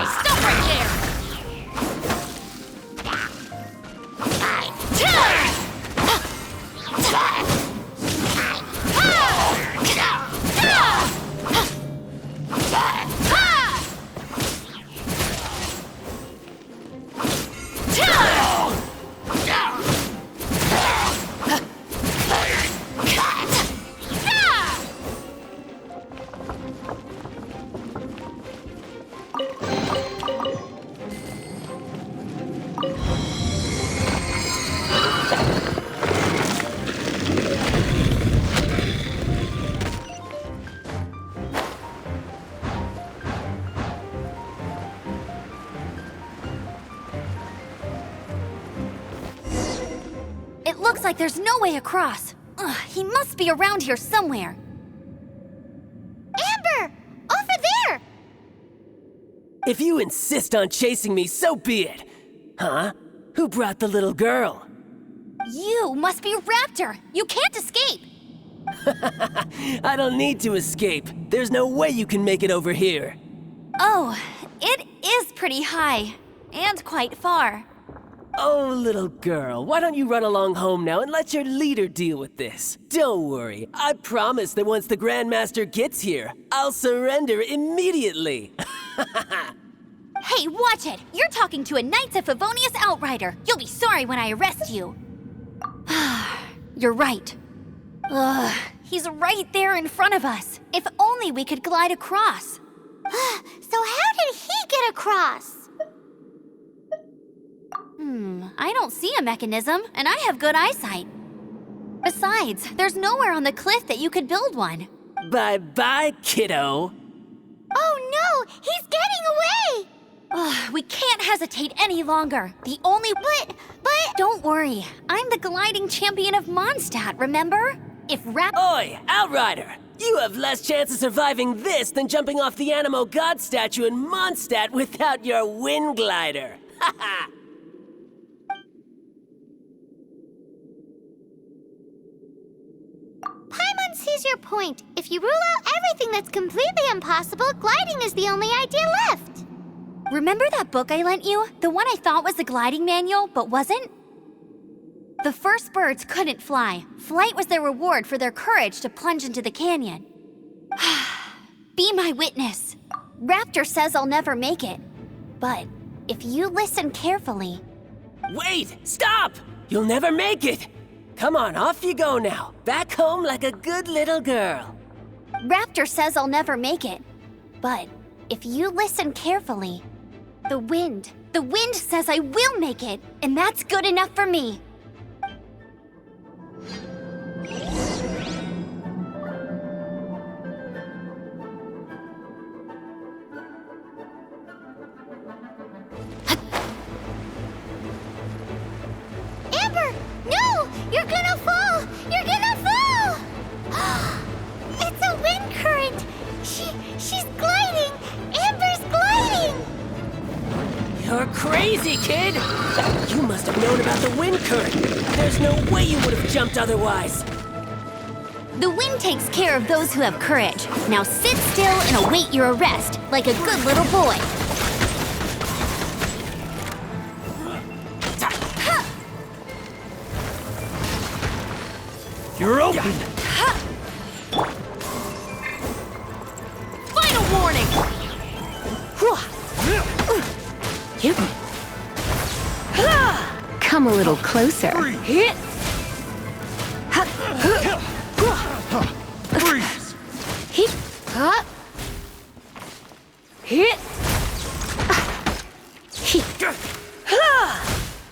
Stop right there! Looks like there's no way across. Ugh, he must be around here somewhere. Amber! Over there! If you insist on chasing me, so be it. Huh? Who brought the little girl? You must be Raptor. You can't escape. I don't need to escape. There's no way you can make it over here. Oh, it is pretty high. And quite far. Oh, little girl, why don't you run along home now and let your leader deal with this? Don't worry, I promise that once the Grandmaster gets here, I'll surrender immediately. Hey, watch it! You're talking to a Knights of Favonius outrider. You'll be sorry when I arrest you. You're right. Ugh, he's right there in front of us. If only we could glide across. So how did he get across? I don't see a mechanism, and I have good eyesight. Besides, there's nowhere on the cliff that you could build one. Bye-bye, kiddo. Oh no, he's getting away! Ugh, we can't hesitate any longer. The only... But... Don't worry, I'm the gliding champion of Mondstadt, remember? If Raptor... Oi, Outrider! You have less chance of surviving this than jumping off the Animo God statue in Mondstadt without your wind glider. Ha ha! Paimon sees your point. If you rule out everything that's completely impossible, gliding is the only idea left. Remember that book I lent you? The one I thought was the gliding manual, but wasn't? The first birds couldn't fly. Flight was their reward for their courage to plunge into the canyon. Be my witness. Raptor says I'll never make it. But if you listen carefully... Wait! Stop! You'll never make it! Come on, off you go now. Back home like a good little girl. Raptor says I'll never make it. But if you listen carefully, the wind says I will make it, and that's good enough for me. Amber, no! You're gonna fall! You're gonna fall! It's a wind current! She's gliding! Amber's gliding! You're crazy, kid! You must have known about the wind current. There's no way you would have jumped otherwise. The wind takes care of those who have courage. Now sit still and await your arrest, like a good little boy. You're open! Final warning! Come a little closer. Freeze!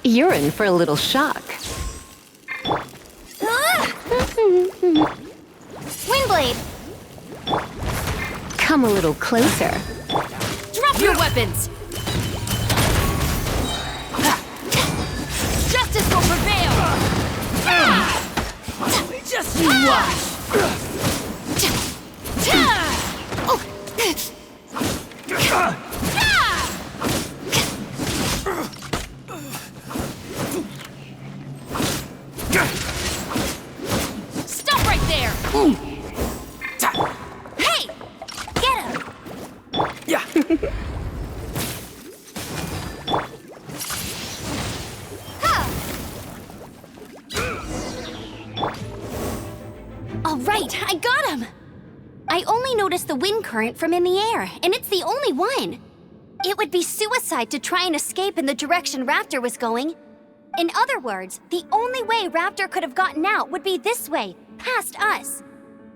You're in for a little shock. Windblade! Come a little closer. Drop your weapons! Justice will prevail! Just you watch! Stop right there! Hey! Get him! Yeah. All right, I got him! I only noticed the wind current from in the air, and it's the only one. It would be suicide to try and escape in the direction Raptor was going. In other words, the only way Raptor could have gotten out would be this way, past us.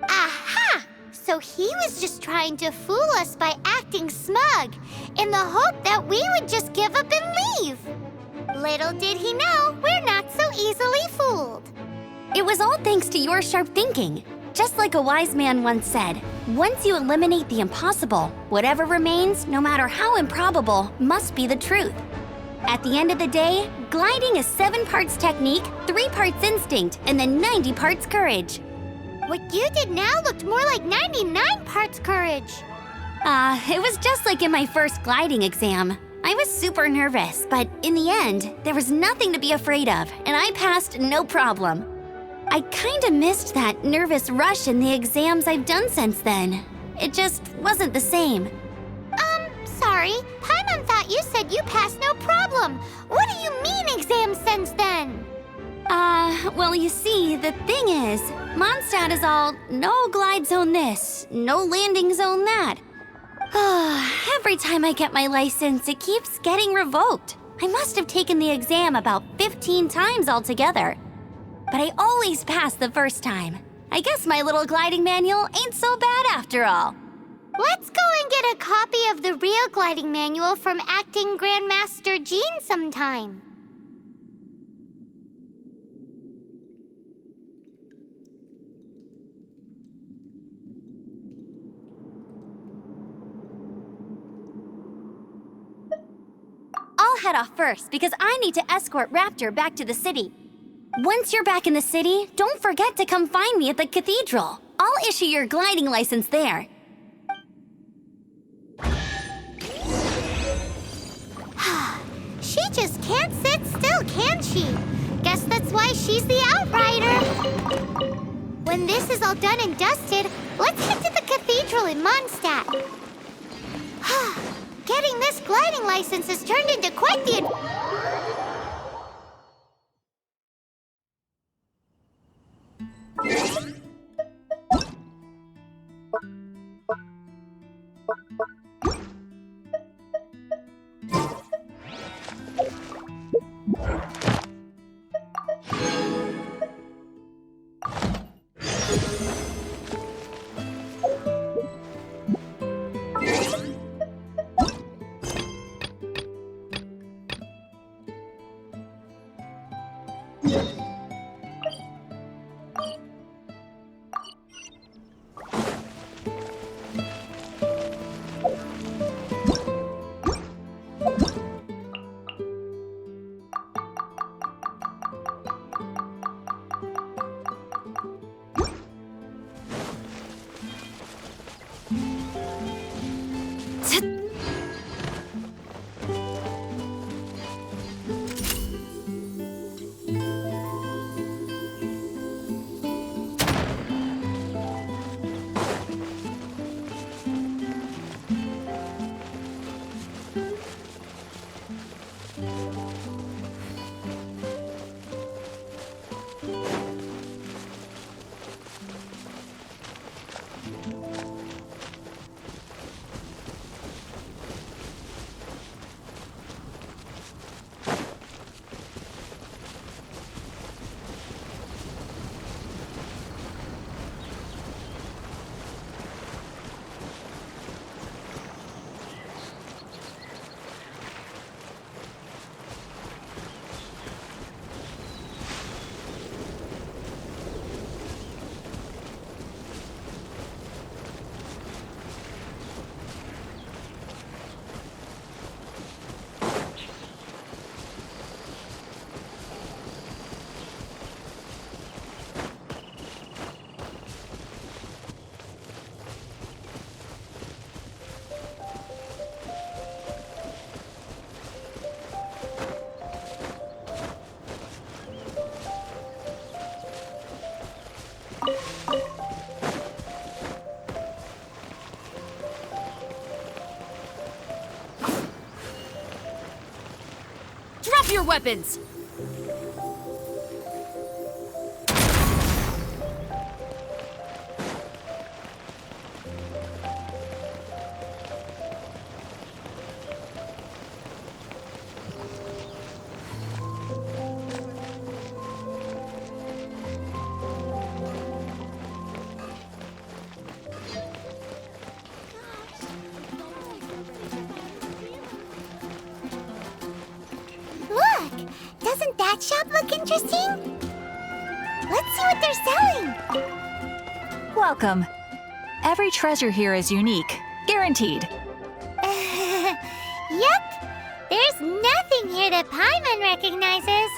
Aha! So he was just trying to fool us by acting smug, in the hope that we would just give up and leave. Little did he know, we're not so easily fooled. It was all thanks to your sharp thinking. Just like a wise man once said, once you eliminate the impossible, whatever remains, no matter how improbable, must be the truth. At the end of the day, gliding is 7 parts technique, 3 parts instinct, and then 90 parts courage. What you did now looked more like 99 parts courage. It was just like in my first gliding exam. I was super nervous, but in the end, there was nothing to be afraid of, and I passed no problem. I kinda missed that nervous rush in the exams I've done since then. It just wasn't the same. Sorry. Paimon thought you said you passed no problem. What do you mean exam since then? Well, you see, the thing is, Mondstadt is all no glide zone this, no landing zone that. Every time I get my license, it keeps getting revoked. I must have taken the exam about 15 times altogether. But I always pass the first time. I guess my little gliding manual ain't so bad after all. Let's go and get a copy of the real gliding manual from Acting Grandmaster Jean sometime. I'll head off first because I need to escort Raptor back to the city. Once you're back in the city, don't forget to come find me at the cathedral. I'll issue your gliding license there. She just can't sit still, can she? Guess that's why she's the Outrider. When this is all done and dusted, let's head to the cathedral in Mondstadt. Getting this gliding license has turned into quite the... Drop your weapons! Doesn't that shop look interesting? Let's see what they're selling. Welcome. Every treasure here is unique, guaranteed. Yep. There's nothing here that Paimon recognizes.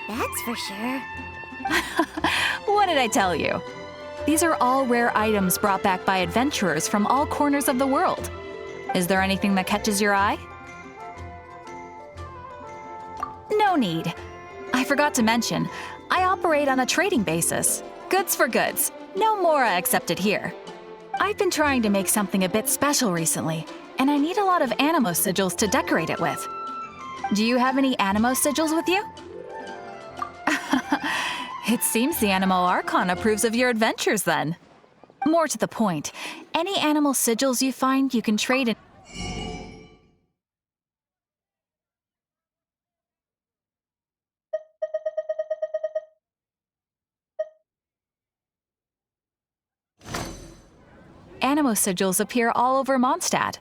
That's for sure. What did I tell you? These are all rare items brought back by adventurers from all corners of the world. Is there anything that catches your eye? No need. I forgot to mention, I operate on a trading basis. Goods for goods. No Mora accepted here. I've been trying to make something a bit special recently, and I need a lot of Animo sigils to decorate it with. Do you have any Animo sigils with you? It seems the Animo Archon approves of your adventures then. More to the point, any animal sigils you find you can trade in. Animo sigils appear all over Mondstadt.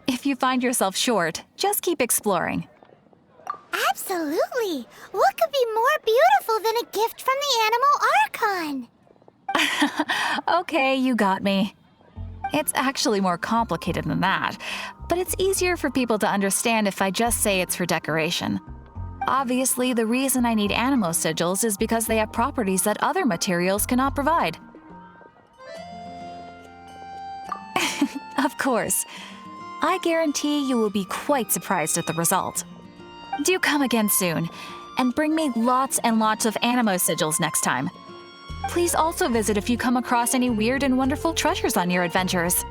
If you find yourself short, just keep exploring. Absolutely. What could be more beautiful than a gift from the Animo Archon? Okay, you got me. It's actually more complicated than that, but it's easier for people to understand if I just say it's for decoration. Obviously, the reason I need animo sigils is because they have properties that other materials cannot provide. Of course. I guarantee you will be quite surprised at the result. Do come again soon, and bring me lots and lots of animo sigils next time. Please also visit if you come across any weird and wonderful treasures on your adventures.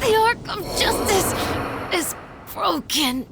The Arc of Justice is broken.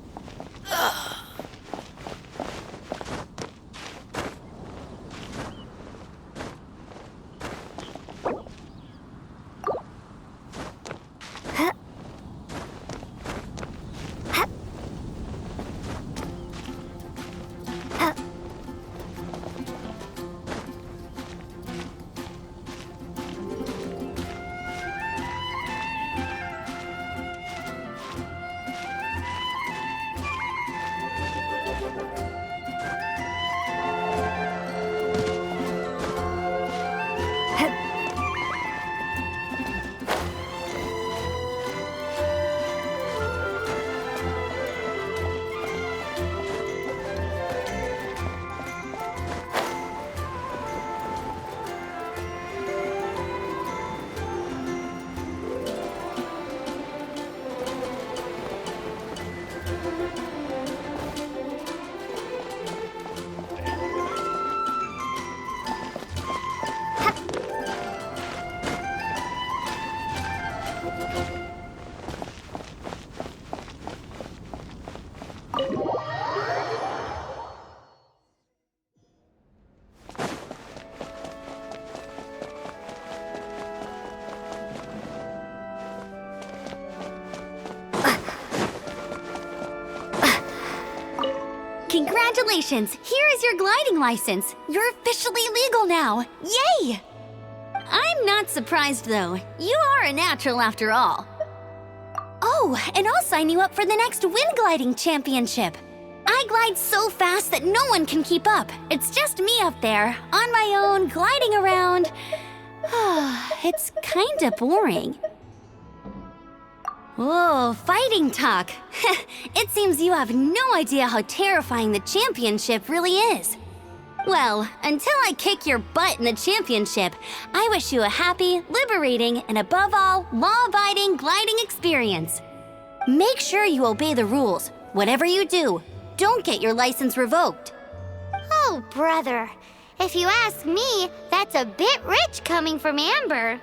Congratulations! Here is your gliding license. You're officially legal now. Yay! I'm not surprised though. You are a natural after all. Oh, and I'll sign you up for the next wind gliding championship. I glide so fast that no one can keep up. It's just me up there, on my own, gliding around. It's kinda boring. Whoa, fighting talk. It seems you have no idea how terrifying the championship really is. Well, until I kick your butt in the championship, I wish you a happy, liberating, and above all, law-abiding gliding experience. Make sure you obey the rules. Whatever you do, don't get your license revoked. Oh, brother. If you ask me, that's a bit rich coming from Amber.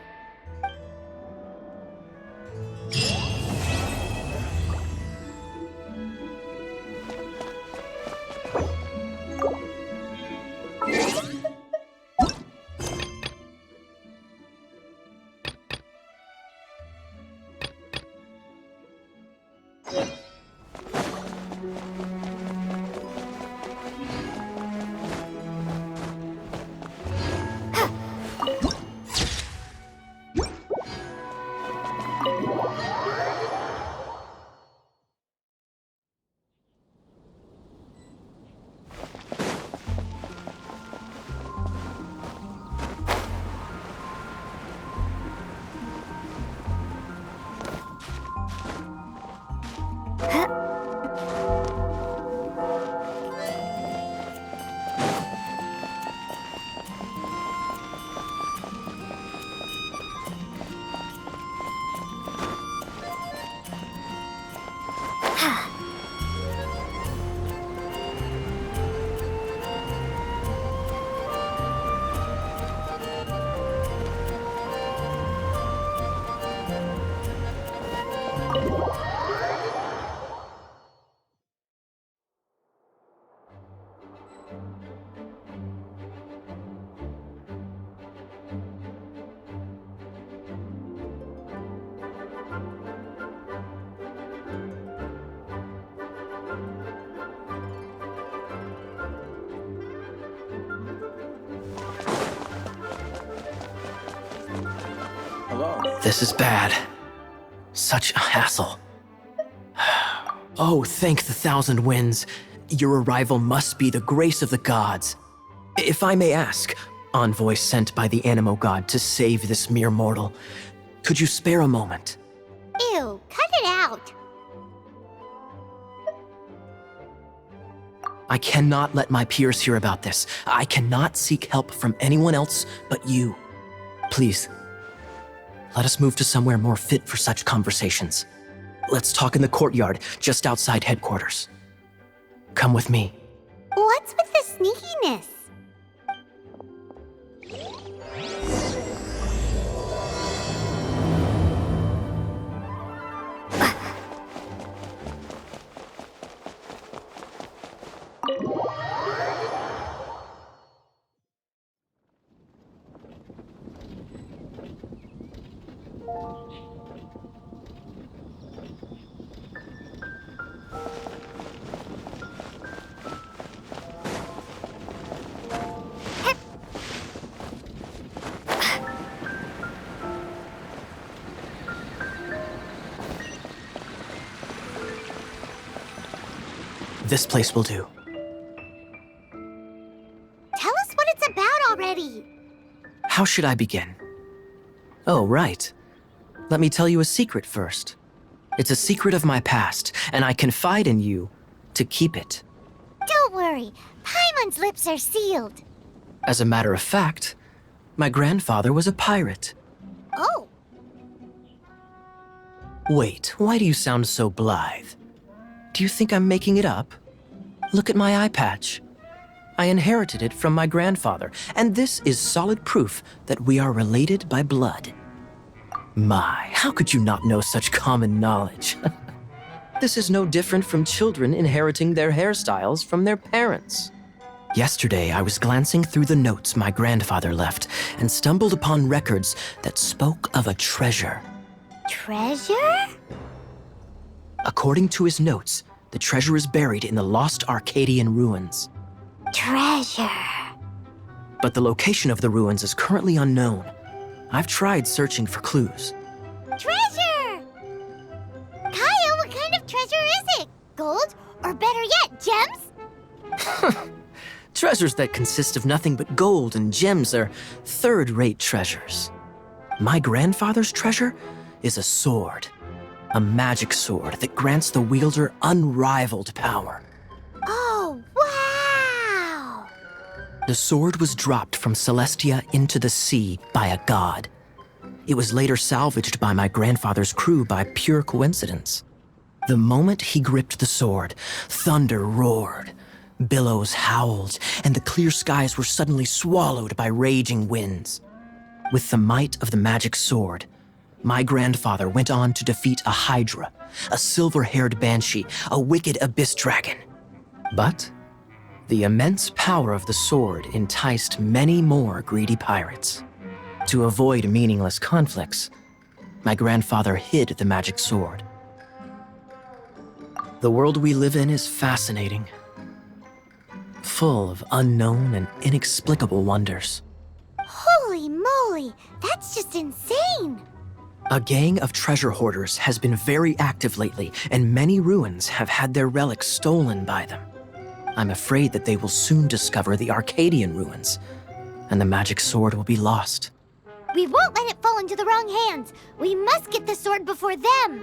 This is bad. Such a hassle. Oh, thank the thousand winds. Your arrival must be the grace of the gods. If I may ask, envoy sent by the Animo god to save this mere mortal, could you spare a moment? Ew, cut it out. I cannot let my peers hear about this. I cannot seek help from anyone else but you. Please, let us move to somewhere more fit for such conversations. Let's talk in the courtyard, just outside headquarters. Come with me. What's with the sneakiness? This place will do. Tell us what it's about already. How should I begin? Oh, right. Let me tell you a secret first. It's a secret of my past, and I confide in you to keep it. Don't worry, Paimon's lips are sealed. As a matter of fact, my grandfather was a pirate. Oh, Wait, why do you sound so blithe? Do you think I'm making it up? Look at my eye patch. I inherited it from my grandfather, and this is solid proof that we are related by blood. My, how could you not know such common knowledge? This is no different from children inheriting their hairstyles from their parents. Yesterday, I was glancing through the notes my grandfather left and stumbled upon records that spoke of a treasure. treasure? According to his notes, The treasure is buried in the lost Arcadian ruins. Treasure. But the location of the ruins is currently unknown. I've tried searching for clues. Treasure! Kyle, what kind of treasure is it? Gold? Or better yet, gems? Treasures that consist of nothing but gold and gems are third-rate treasures. My grandfather's treasure is a sword. A magic sword that grants the wielder unrivaled power. Oh, wow! The sword was dropped from Celestia into the sea by a god. It was later salvaged by my grandfather's crew by pure coincidence. The moment he gripped the sword, thunder roared, billows howled, and the clear skies were suddenly swallowed by raging winds. With the might of the magic sword, my grandfather went on to defeat a hydra, a silver-haired banshee, a wicked abyss dragon. But the immense power of the sword enticed many more greedy pirates. To avoid meaningless conflicts, my grandfather hid the magic sword. The world we live in is fascinating, full of unknown and inexplicable wonders. Holy moly, that's just insane! A gang of treasure hoarders has been very active lately, and many ruins have had their relics stolen by them. I'm afraid that they will soon discover the Arcadian ruins, and the magic sword will be lost. We won't let it fall into the wrong hands. We must get the sword before them.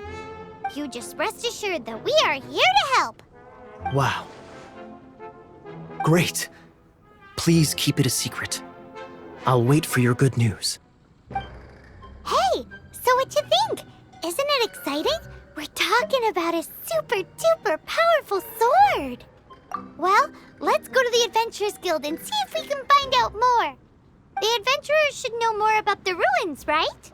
You just rest assured that we are here to help. Wow. Great. Please keep it a secret. I'll wait for your good news. Hey, so what you think? Isn't it exciting? We're talking about a super duper powerful sword. Well, let's go to the Adventurers Guild and see if we can find out more. The adventurers should know more about the ruins, right?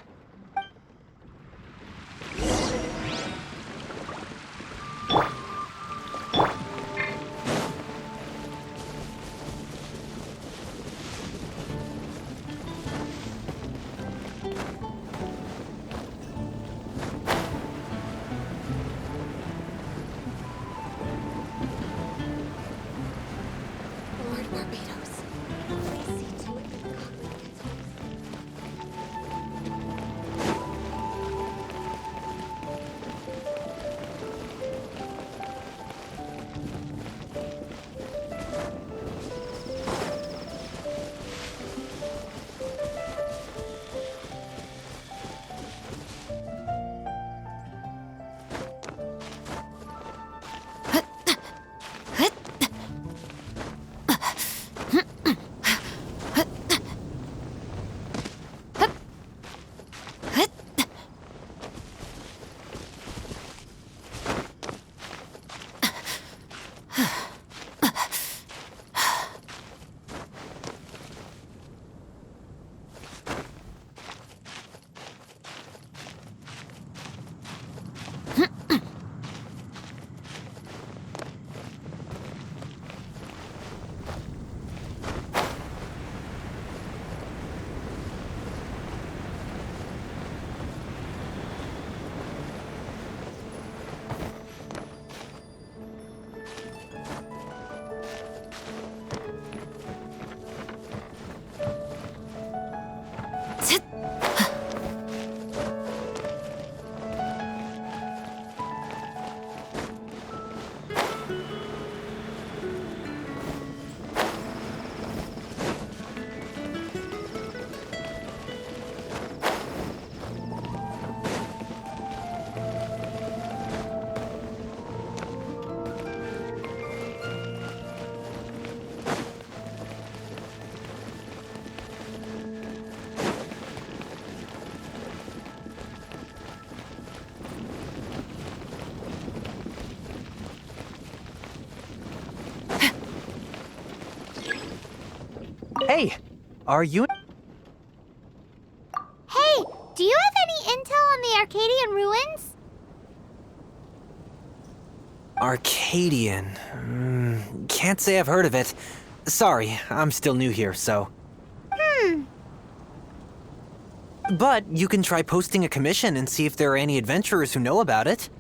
Hey, are you... Hey, do you have any intel on the Arcadian ruins? Arcadian? Can't say I've heard of it. Sorry, I'm still new here, so... But you can try posting a commission and see if there are any adventurers who know about it.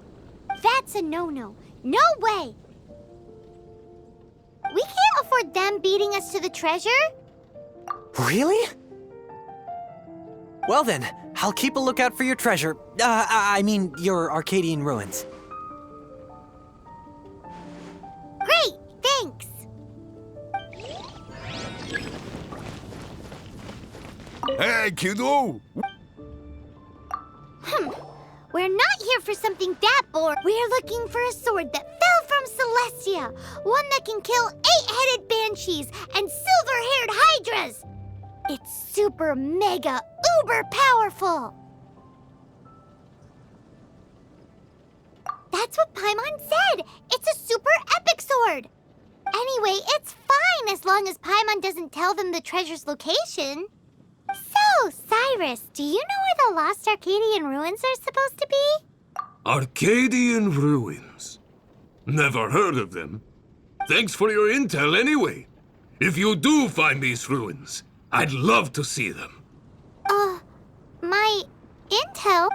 That's a no-no. No way! We can't afford them beating us to the treasure. Really? Well then, I'll keep a lookout for your treasure. I mean, your Arcadian ruins. Great, thanks. Hey, kiddo! We're not here for something that boring. We're looking for a sword that fell from Celestia. One that can kill 8-headed banshees and silver-haired hydras. It's super mega uber powerful. That's what Paimon said. It's a super epic sword. Anyway, it's fine as long as Paimon doesn't tell them the treasure's location. So, Cyrus, do you know where the lost Arcadian ruins are supposed to be? Arcadian ruins? Never heard of them. Thanks for your intel anyway. If you do find these ruins, I'd love to see them. My intel?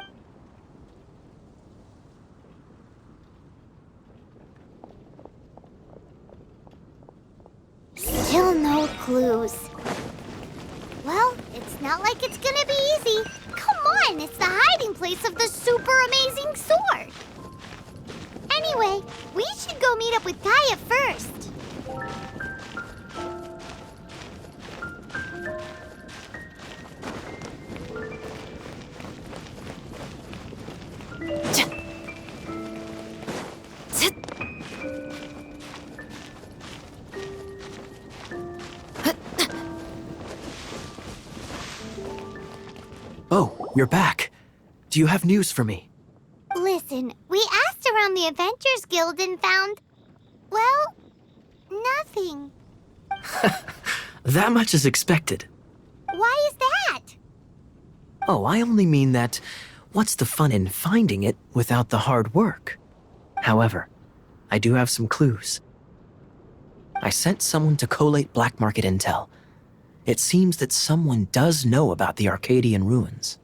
Still no clues. Well, it's not like it's gonna be easy. Come on, it's the hiding place of the super amazing sword. Anyway, we should go meet up with Gaia first. Oh, you're back. Do you have news for me? Listen, we asked around the Adventures Guild and found, well, nothing. That much is expected. Why is that? Oh, I only mean that what's the fun in finding it without the hard work? However, I do have some clues. I sent someone to collate black market intel. It seems that someone does know about the Arcadian ruins.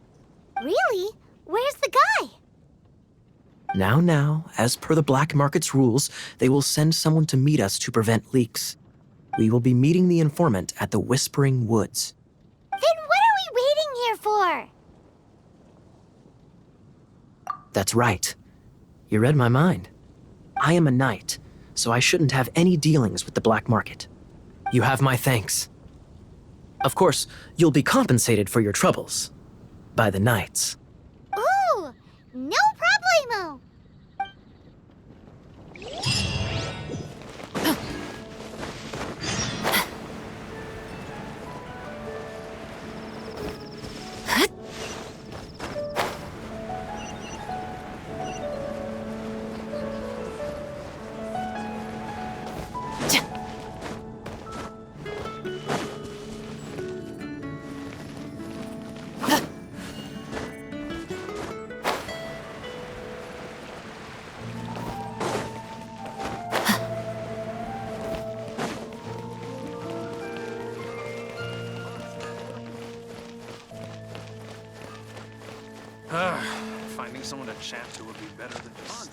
Really? Where's the guy? Now, as per the black market's rules, they will send someone to meet us to prevent leaks. We will be meeting the informant at the Whispering Woods. Then what are we waiting here for? That's right. You read my mind. I am a knight, so I shouldn't have any dealings with the black market. You have my thanks. Of course, you'll be compensated for your troubles by the knights. Ooh, no problemo. Finding someone to chat to would be better than just...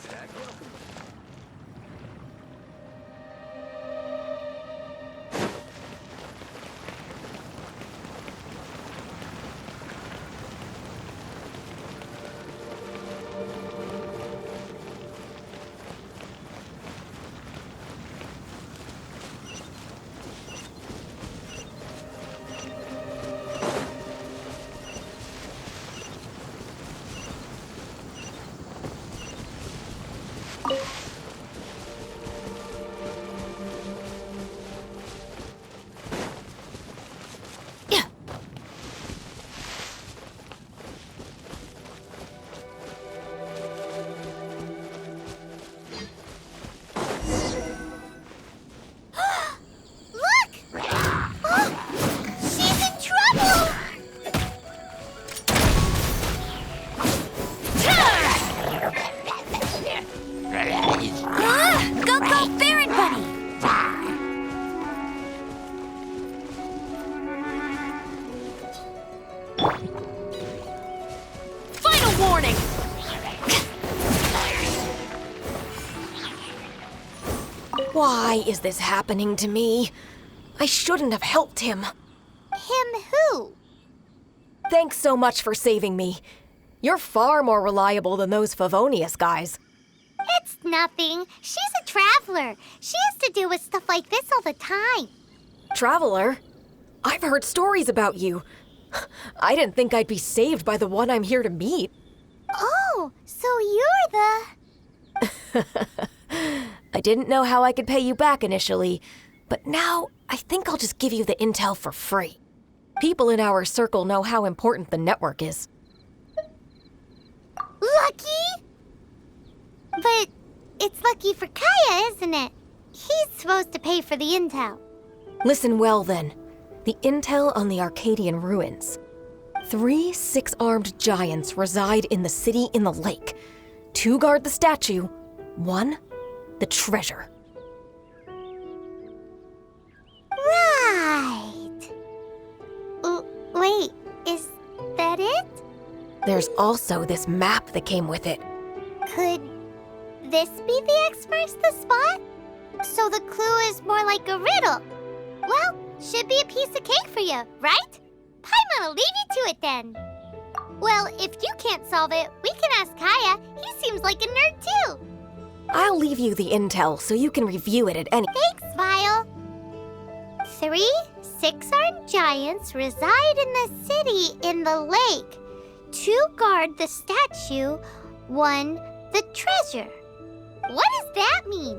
Why is this happening to me? I shouldn't have helped him. Him who? Thanks so much for saving me. You're far more reliable than those Favonius guys. It's nothing. She's a traveler. She has to deal with stuff like this all the time. Traveler? I've heard stories about you. I didn't think I'd be saved by the one I'm here to meet. Oh, so you're the... I didn't know how I could pay you back initially, but now I think I'll just give you the intel for free. People in our circle know how important the network is. Lucky? But it's lucky for Kaya, isn't it? He's supposed to pay for the intel. Listen well then. The intel on the Arcadian ruins. 3 6-armed giants reside in the city in the lake. 2 guard the statue, 1 the treasure. Right. Wait, is that it? There's also this map that came with it. Could this be the X-Marks the spot? So the clue is more like a riddle. Well, should be a piece of cake for you, right? Paimon'll leave you to it then. Well, if you can't solve it, we can ask Kaya. He seems like a nerd too. I'll leave you the intel so you can review it at any... Thanks, Vile. 3 6-armed giants reside in the city in the lake. 2 guard the statue, 1 the treasure. What does that mean?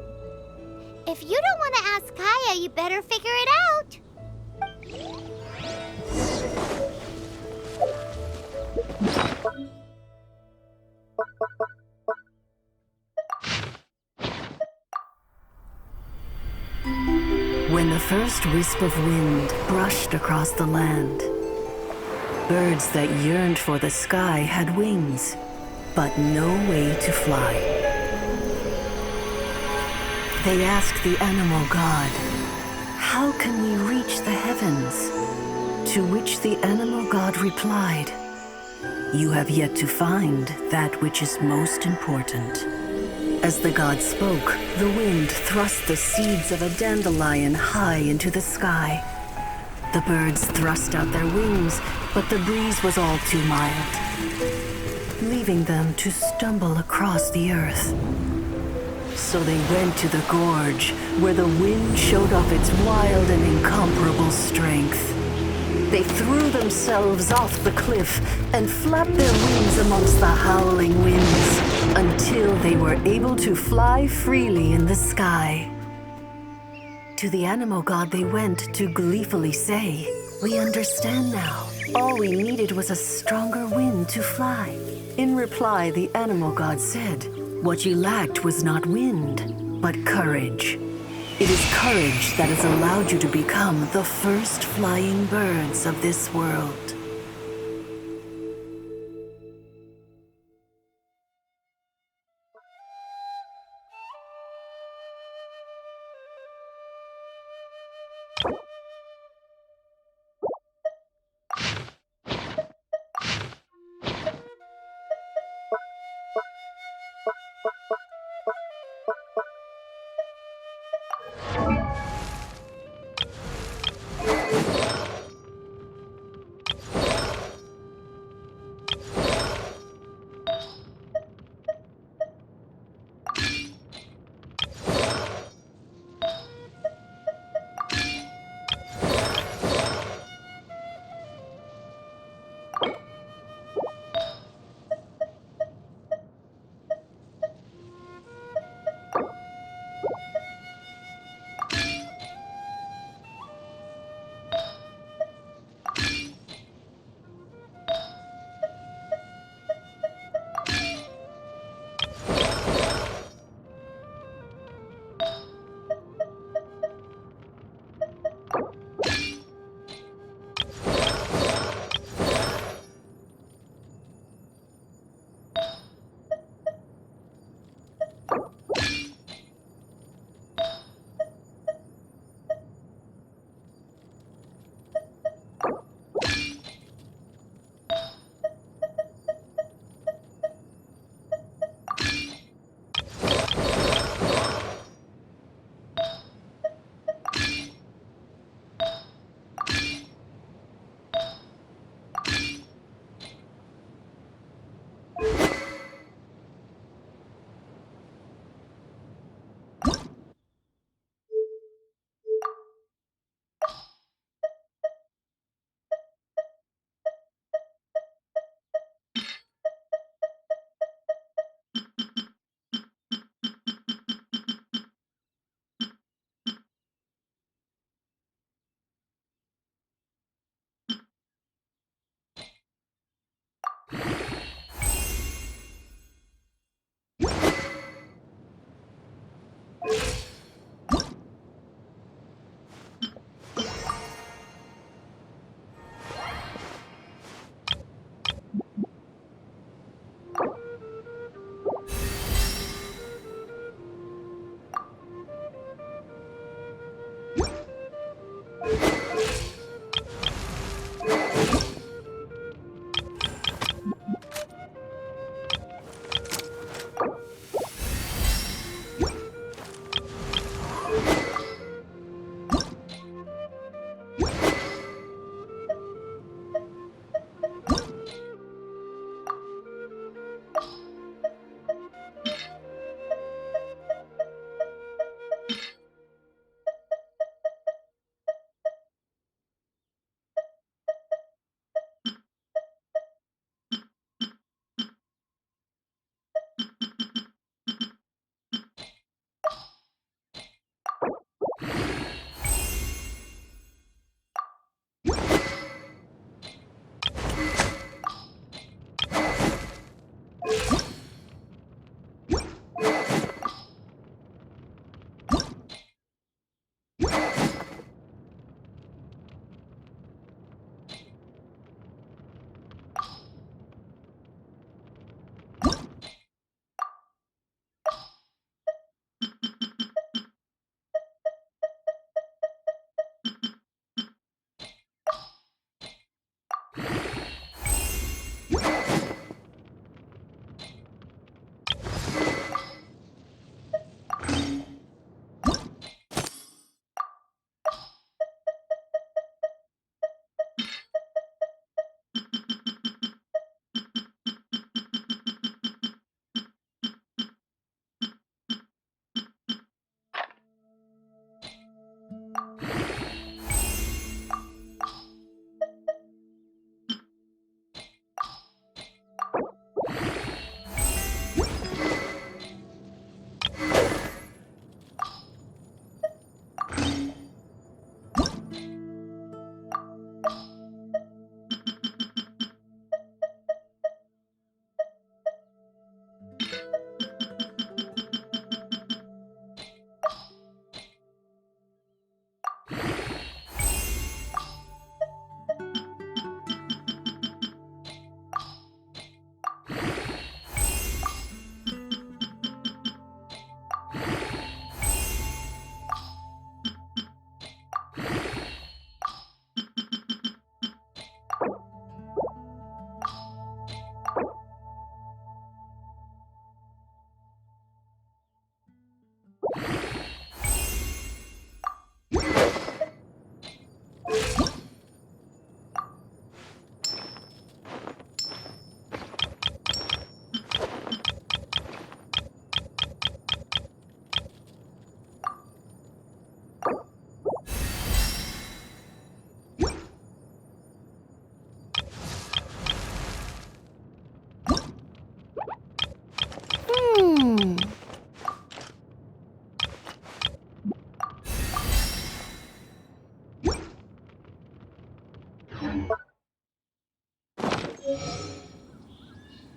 If you don't want to ask Kaya, you better figure it out. When the first wisp of wind brushed across the land, birds that yearned for the sky had wings, but no way to fly. They asked the animal god, "How can we reach the heavens?" To which the animal god replied, "You have yet to find that which is most important." As the god spoke, the wind thrust the seeds of a dandelion high into the sky. The birds thrust out their wings, but the breeze was all too mild, leaving them to stumble across the earth. So they went to the gorge, where the wind showed off its wild and incomparable strength. They threw themselves off the cliff and flapped their wings amongst the howling winds until they were able to fly freely in the sky. To the animal god they went to gleefully say, "We understand now. All we needed was a stronger wind to fly." In reply, the animal god said, "What you lacked was not wind, but courage. It is courage that has allowed you to become the first flying birds of this world."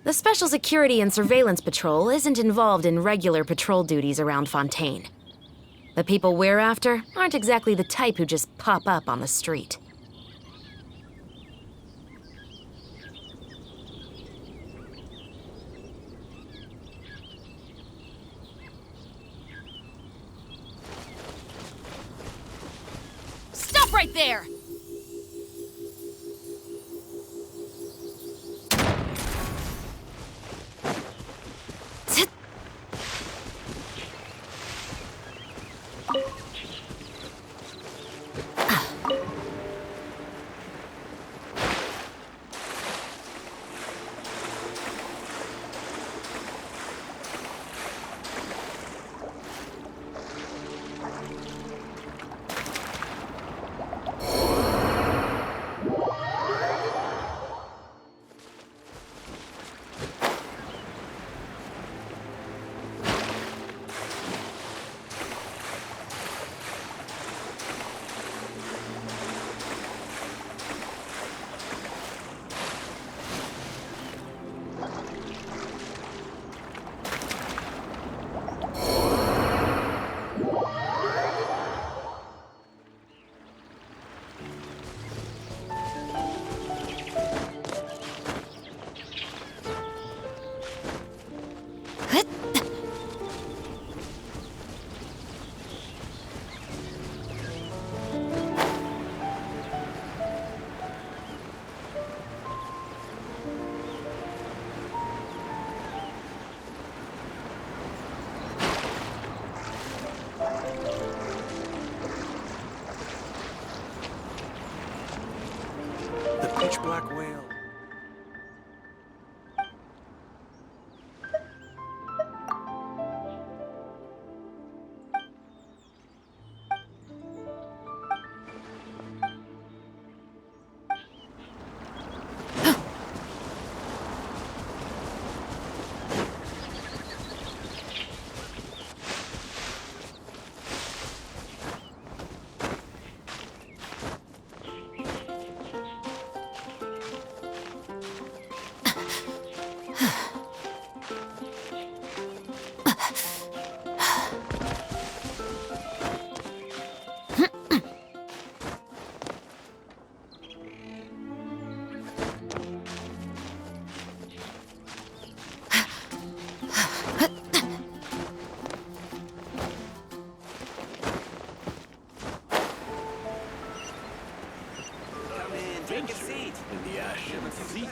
The Special Security and Surveillance Patrol isn't involved in regular patrol duties around Fontaine. The people we're after aren't exactly the type who just pop up on the street. Stop right there! The pitch black whale. Take a seat. In the ash of a seat.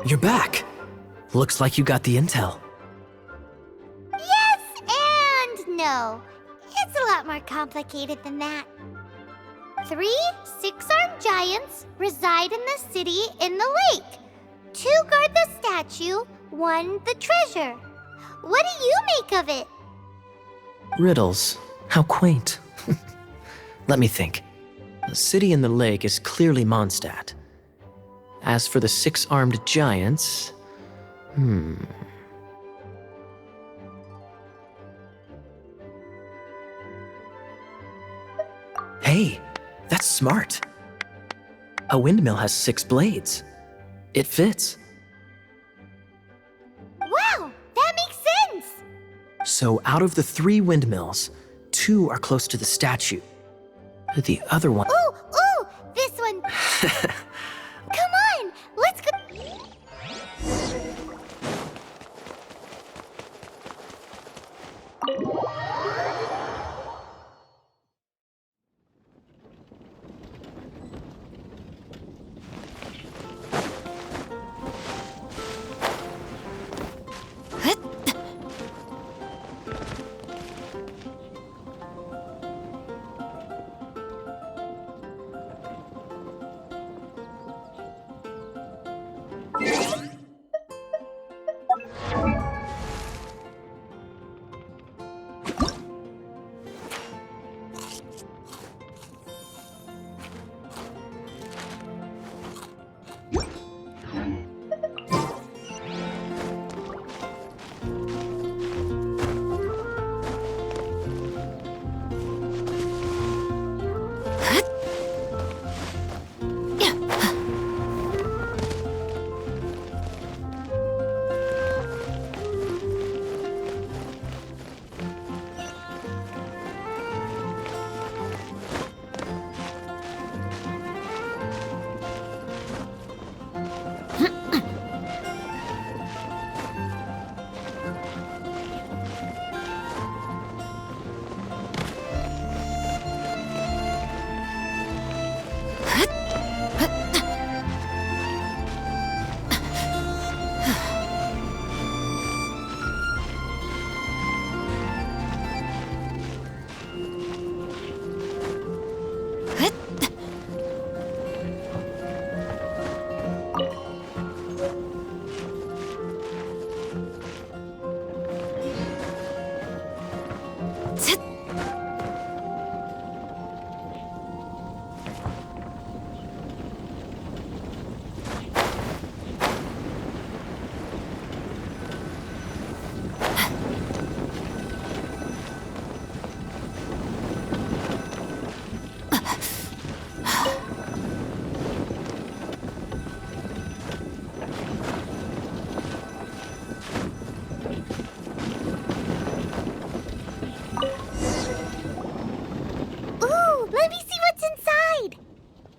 You're back. Looks like you got the intel. Yes and no. It's a lot more complicated than that. 3 six-armed giants reside in the city in the lake. 2 guard the statue, 1 the treasure. What do you make of it? Riddles. How quaint. Let me think. The city in the lake is clearly Mondstadt. As for the 6-armed giants... Hey, that's smart. A windmill has 6 blades. It fits. Wow, that makes sense! So out of the 3 windmills, 2 are close to the statue. The other one... Ooh, this one. Come on, let's go.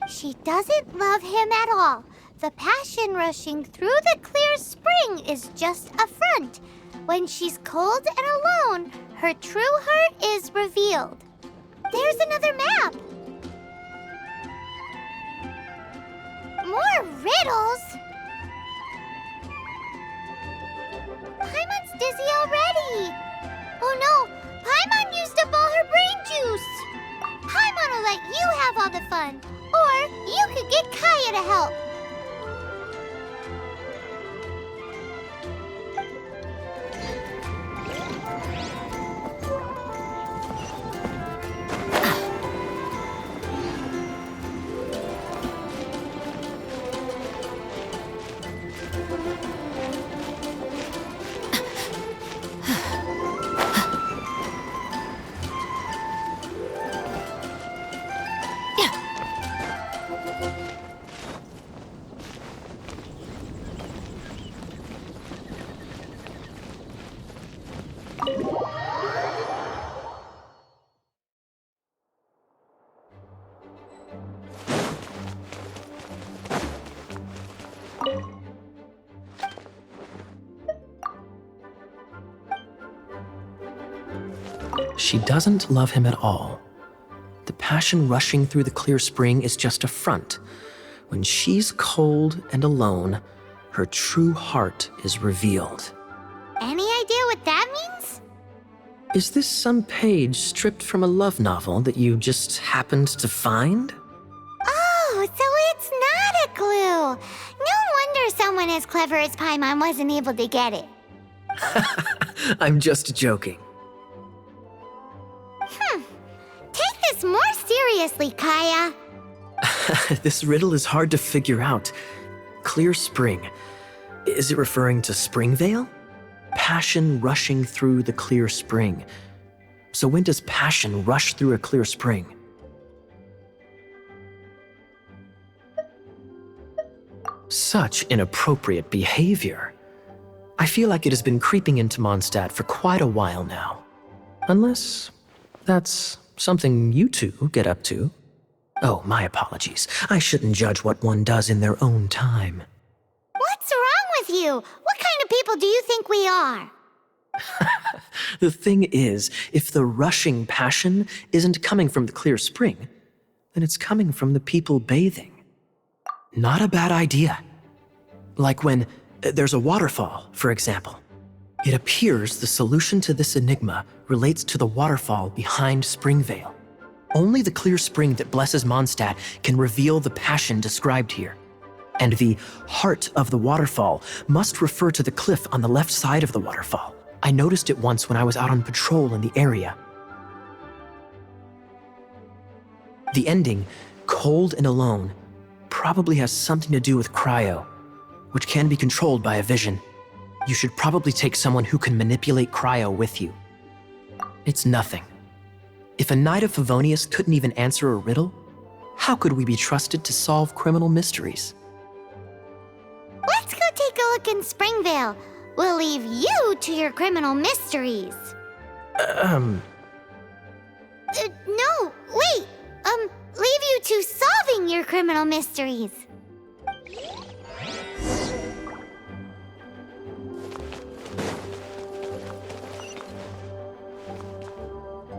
She doesn't love him at all. The passion rushing through the clear spring is just a front. When she's cold and alone, her true heart is revealed. There's another map. More riddles? Paimon's dizzy already. Oh no, Paimon used up all her brain juice. Paimon will let you have all the fun. Or you could get Kaya to help. She doesn't love him at all. The passion rushing through the clear spring is just a front. When she's cold and alone, her true heart is revealed. Any idea what that means? Is this some page stripped from a love novel that you just happened to find? Oh, so it's not a clue. No wonder someone as clever as Paimon wasn't able to get it. I'm just joking. Take this more seriously, Kaya. This riddle is hard to figure out. Clear spring. Is it referring to Springvale? Passion rushing through the clear spring. So when does passion rush through a clear spring? Such inappropriate behavior. I feel like it has been creeping into Mondstadt for quite a while now. Unless that's something you two get up to. Oh, my apologies. I shouldn't judge what one does in their own time. What's wrong with you? What kind of people do you think we are? The thing is, if the rushing passion isn't coming from the clear spring, then it's coming from the people bathing. Not a bad idea. Like when there's a waterfall, for example. It appears the solution to this enigma relates to the waterfall behind Springvale. Only the clear spring that blesses Mondstadt can reveal the passion described here. And the heart of the waterfall must refer to the cliff on the left side of the waterfall. I noticed it once when I was out on patrol in the area. The ending, cold and alone, probably has something to do with cryo, which can be controlled by a vision. You should probably take someone who can manipulate cryo with you. It's nothing. If a Knight of Favonius couldn't even answer a riddle, how could we be trusted to solve criminal mysteries? Let's go take a look in Springvale. We'll leave you to your criminal mysteries. No. No, wait. Leave you to solving your criminal mysteries.